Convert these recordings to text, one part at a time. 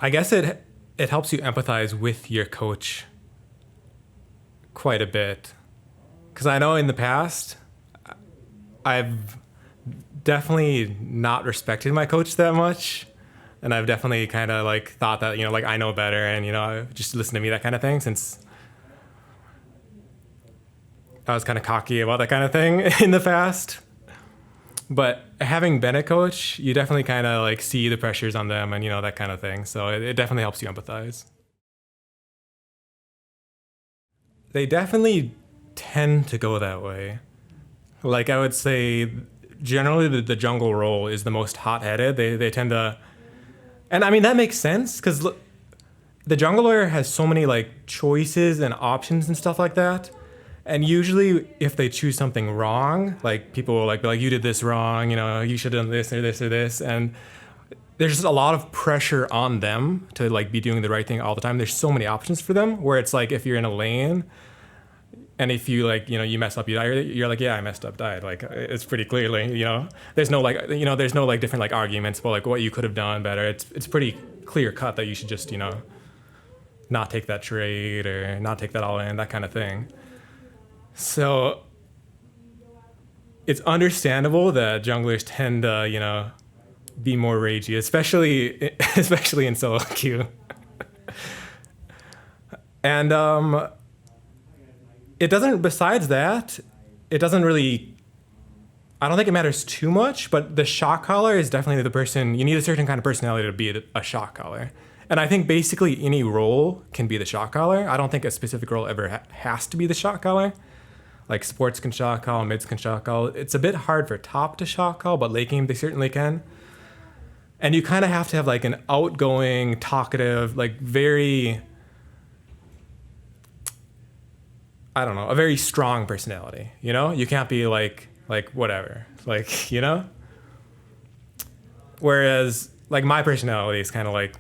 I guess it helps you empathize with your coach quite a bit. Because I know in the past, I've definitely not respected my coach that much. And I've definitely kind of like thought that, like I know better and, just listen to me, that kind of thing, since I was kind of cocky about that kind of thing in the past. But having been a coach, you definitely kind of like see the pressures on them and, that kind of thing. So it definitely helps you empathize. They definitely tend to go that way. Like I would say, generally the jungle role is the most hot-headed. They tend to, and I mean that makes sense because the jungler has so many like choices and options and stuff like that. And usually, if they choose something wrong, like people will be like, you did this wrong. You should have done this or this or this. And there's just a lot of pressure on them to like be doing the right thing all the time. There's so many options for them. Where it's like if you're in a lane, and if you you mess up, you die. You're like, yeah, I messed up, died. Like it's pretty clearly, there's no there's no like different like arguments about like what you could have done better. It's pretty clear cut that you should just not take that trade or not take that all in, that kind of thing. So it's understandable that junglers tend to, be more ragey, especially in solo queue. And it doesn't. Besides that, it doesn't really. I don't think it matters too much. But the shot caller is definitely the person. You need a certain kind of personality to be a shot caller. And I think basically any role can be the shot caller. I don't think a specific role ever has to be the shot caller. Like sports can shot call, mids can shot call. It's a bit hard for top to shot call, but late game they certainly can. And you kind of have to have like an outgoing, talkative, like very, I don't know, a very strong personality. You can't be like whatever, Whereas like my personality is kind of like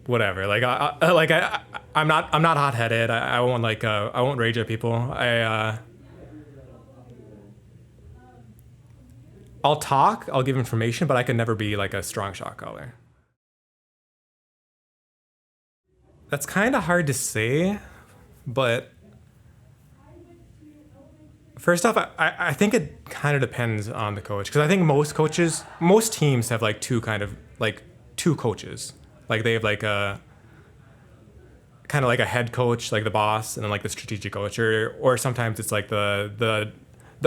whatever. Like I'm not hot-headed. I won't I won't rage at people. I'll talk, I'll give information, but I can never be like a strong shot caller. That's kind of hard to say, but first off, I think it kind of depends on the coach. Because I think most teams have like two coaches. Like they have like a kind of like a head coach, like the boss, and then like the strategic coach, or sometimes it's like the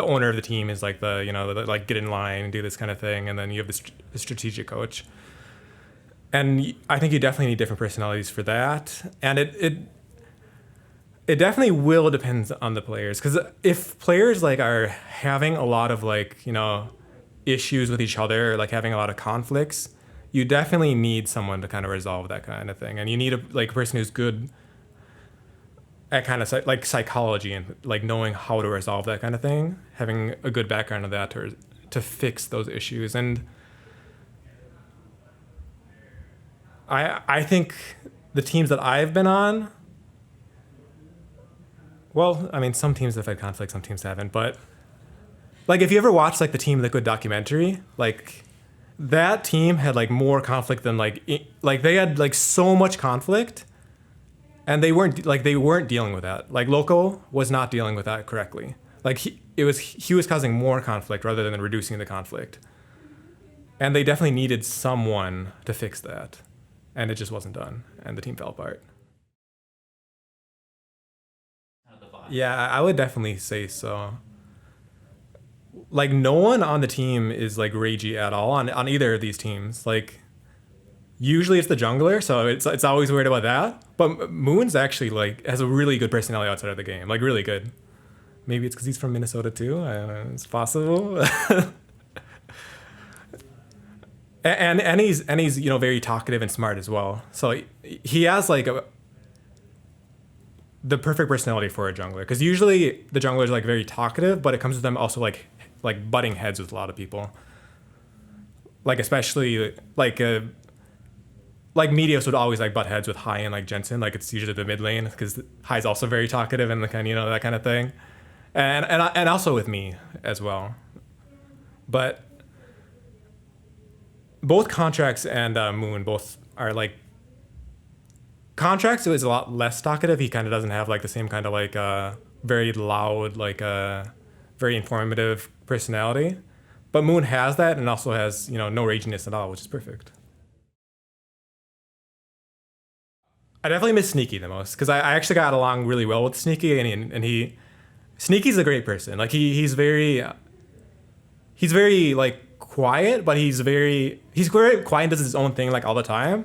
owner of the team is like like get in line and do this kind of thing, and then you have the strategic coach. And I think you definitely need different personalities for that, and it definitely will depend on the players, because if players like are having a lot of issues with each other, or like having a lot of conflicts, you definitely need someone to kind of resolve that kind of thing, and you need a person who's good at kind of like psychology and like knowing how to resolve that kind of thing, having a good background of that to fix those issues. And I think the teams that I've been on, well, I mean, some teams have had conflict, some teams haven't, but like if you ever watched like the Team Liquid documentary, like that team had like more conflict than like they had like so much conflict. And they weren't dealing with that. Like Loco was not dealing with that correctly. Like he was causing more conflict rather than reducing the conflict. And they definitely needed someone to fix that. And it just wasn't done. And the team fell apart. Yeah, I would definitely say so. Like no one on the team is like ragey at all on either of these teams. Like usually it's the jungler, so it's always worried about that. But Moon's actually like has a really good personality outside of the game, like really good. Maybe it's because he's from Minnesota too. I don't know. It's possible. and he's very talkative and smart as well. So he has like the perfect personality for a jungler, because usually the jungler is like very talkative, but it comes with them also like butting heads with a lot of people. Like especially like Meteos would always like butt heads with Hai and like Jensen. Like it's usually the mid lane because Hai's also very talkative and the kind that kind of thing, and also with me as well. But both Contracts and Moon both are like Contracts is a lot less talkative. He kind of doesn't have like the same kind of like very loud, like very informative personality. But Moon has that and also has, no raginess at all, which is perfect. I definitely miss Sneaky the most because I actually got along really well with Sneaky, Sneaky's a great person. Like he's very like quiet, but he's very quiet and does his own thing like all the time.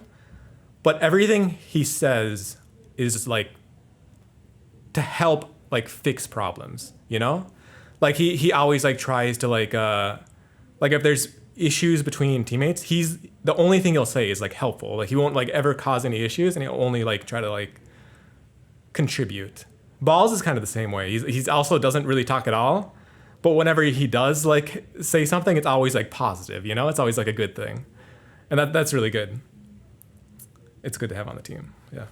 But everything he says is like to help like fix problems, Like he always like tries to like if there's issues between teammates, he's the only thing he'll say is like helpful. Like he won't like ever cause any issues, and he'll only like try to like contribute. Balls is kind of the same way. He's also doesn't really talk at all, but whenever he does like say something, it's always like positive. It's always like a good thing, and that's really good. It's good to have on the team. Yeah.